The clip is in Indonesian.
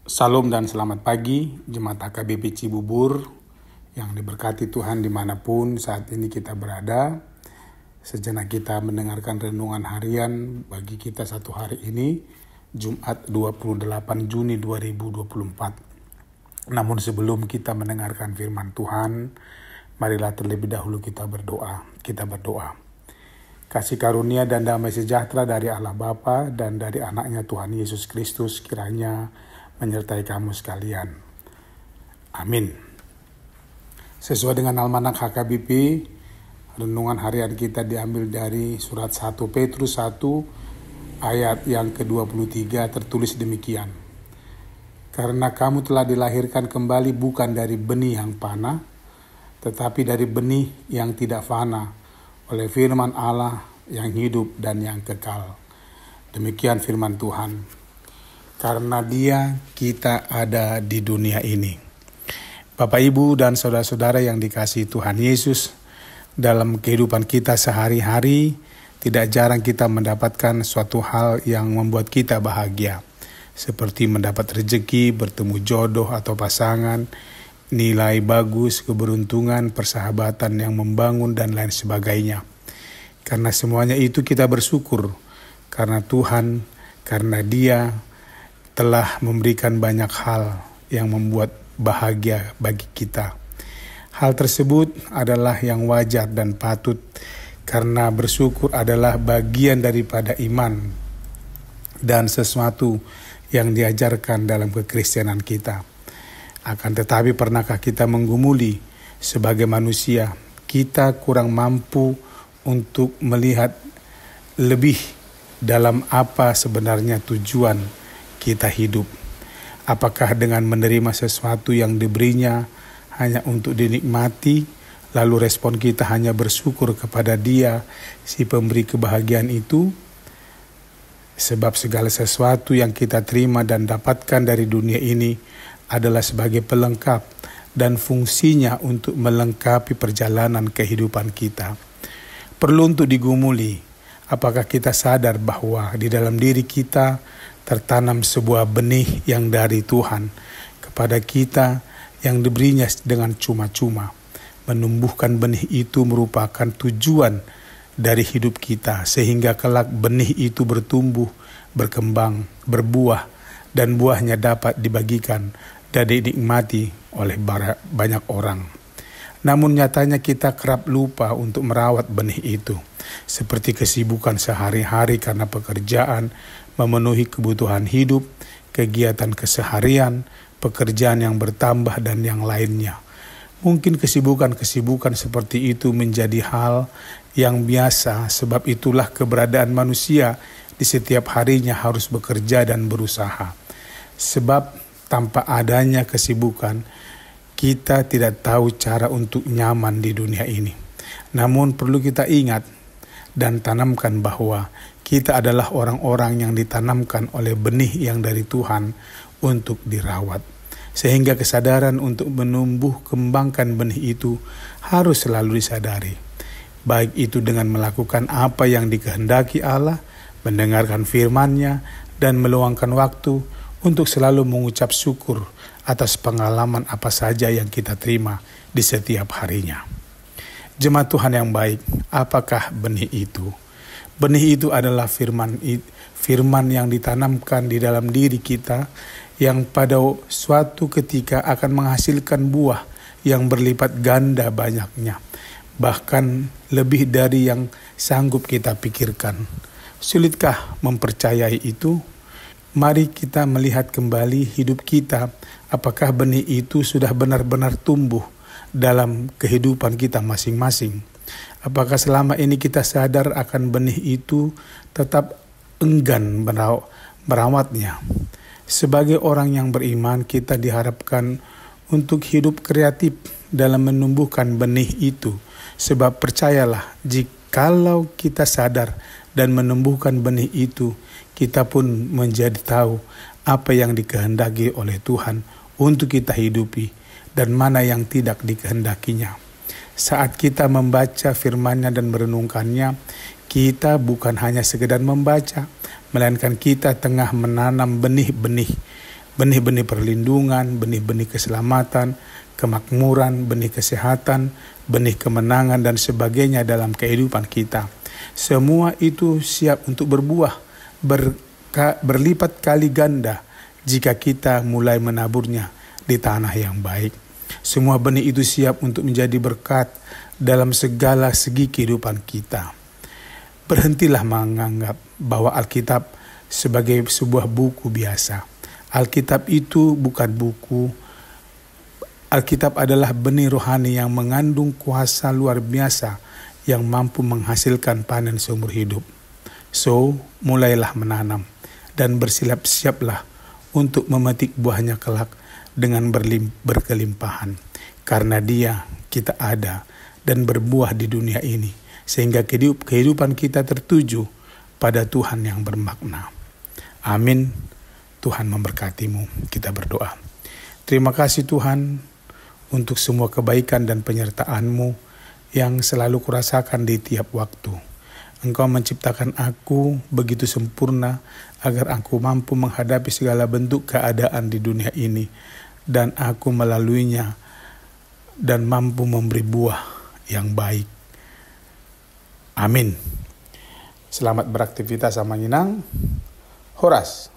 Salam dan selamat pagi, Jemaat HKBP Cibubur yang diberkati Tuhan dimanapun saat ini kita berada. Sejenak kita mendengarkan renungan harian bagi kita satu hari ini, Jumat 28 Juni 2024. Namun sebelum kita mendengarkan firman Tuhan, marilah terlebih dahulu kita berdoa. Kasih karunia dan damai sejahtera dari Allah Bapa dan dari anaknya Tuhan Yesus Kristus kiranya menyertai kamu sekalian. Amin. Sesuai dengan almanak HKBP, renungan harian kita diambil dari surat 1 Petrus 1 ayat yang ke-23 tertulis demikian. Karena kamu telah dilahirkan kembali bukan dari benih yang fana, tetapi dari benih yang tidak fana, oleh firman Allah yang hidup dan yang kekal. Demikian firman Tuhan. Karena Dia kita ada di dunia ini. Bapak, Ibu, dan saudara-saudara yang dikasihi Tuhan Yesus, dalam kehidupan kita sehari-hari, tidak jarang kita mendapatkan suatu hal yang membuat kita bahagia. Seperti mendapat rezeki, bertemu jodoh atau pasangan, nilai bagus, keberuntungan, persahabatan yang membangun, dan lain sebagainya. Karena semuanya itu kita bersyukur, karena Tuhan, karena Dia telah memberikan banyak hal yang membuat bahagia bagi kita. Hal tersebut adalah yang wajar dan patut, karena bersyukur adalah bagian daripada iman dan sesuatu yang diajarkan dalam kekristenan kita. Akan tetapi pernahkah kita menggumuli sebagai manusia, kita kurang mampu untuk melihat lebih dalam apa sebenarnya tujuan kita hidup. Apakah dengan menerima sesuatu yang diberinya hanya untuk dinikmati, lalu respon kita hanya bersyukur kepada Dia, si pemberi kebahagiaan itu? Sebab segala sesuatu yang kita terima dan dapatkan dari dunia ini adalah sebagai pelengkap dan fungsinya untuk melengkapi perjalanan kehidupan kita. Perlu untuk digumuli, apakah kita sadar bahwa di dalam diri kita tertanam sebuah benih yang dari Tuhan kepada kita yang diberinya dengan cuma-cuma. Menumbuhkan benih itu merupakan tujuan dari hidup kita, sehingga kelak benih itu bertumbuh, berkembang, berbuah, dan buahnya dapat dibagikan dan dinikmati oleh banyak orang. Namun nyatanya kita kerap lupa untuk merawat benih itu, seperti kesibukan sehari-hari karena pekerjaan, memenuhi kebutuhan hidup, kegiatan keseharian, pekerjaan yang bertambah, dan yang lainnya. Mungkin kesibukan-kesibukan seperti itu menjadi hal yang biasa, sebab itulah keberadaan manusia di setiap harinya harus bekerja dan berusaha. Sebab tanpa adanya kesibukan, kita tidak tahu cara untuk nyaman di dunia ini. Namun perlu kita ingat dan tanamkan bahwa kita adalah orang-orang yang ditanamkan oleh benih yang dari Tuhan untuk dirawat. Sehingga kesadaran untuk menumbuh kembangkan benih itu harus selalu disadari. Baik itu dengan melakukan apa yang dikehendaki Allah, mendengarkan firman-Nya, dan meluangkan waktu untuk selalu mengucap syukur atas pengalaman apa saja yang kita terima di setiap harinya. Jemaat Tuhan yang baik, apakah benih itu? Benih itu adalah firman yang ditanamkan di dalam diri kita, yang pada suatu ketika akan menghasilkan buah yang berlipat ganda banyaknya, bahkan lebih dari yang sanggup kita pikirkan. Sulitkah mempercayai itu? Mari kita melihat kembali hidup kita, apakah benih itu sudah benar-benar tumbuh dalam kehidupan kita masing-masing. Apakah selama ini kita sadar akan benih itu tetap enggan merawatnya? Sebagai orang yang beriman, kita diharapkan untuk hidup kreatif dalam menumbuhkan benih itu. Sebab percayalah, jikalau kita sadar dan menumbuhkan benih itu, kita pun menjadi tahu apa yang dikehendaki oleh Tuhan untuk kita hidupi dan mana yang tidak dikehendakinya. Saat kita membaca firman-Nya dan merenungkannya, kita bukan hanya sekedar membaca, melainkan kita tengah menanam benih-benih benih-benih perlindungan, benih-benih keselamatan, kemakmuran, benih kesehatan, benih kemenangan, dan sebagainya dalam kehidupan kita. Semua itu siap untuk berbuah, berlipat kali ganda jika kita mulai menaburnya di tanah yang baik. Semua benih itu siap untuk menjadi berkat dalam segala segi kehidupan kita. Berhentilah menganggap bahwa Alkitab sebagai sebuah buku biasa. Alkitab itu bukan buku. Alkitab adalah benih rohani yang mengandung kuasa luar biasa yang mampu menghasilkan panen seumur hidup. So, mulailah menanam dan bersiap-siaplah untuk memetik buahnya kelak dengan berkelimpahan. Karena Dia kita ada dan berbuah di dunia ini, sehingga kehidupan kita tertuju pada Tuhan yang bermakna. Amin. Tuhan memberkatimu. Kita berdoa. Terima kasih Tuhan untuk semua kebaikan dan penyertaan-Mu yang selalu kurasakan di tiap waktu. Engkau menciptakan aku begitu sempurna agar aku mampu menghadapi segala bentuk keadaan di dunia ini, dan aku melaluinya dan mampu memberi buah yang baik. Amin. Selamat beraktivitas sama Nyinang. Horas.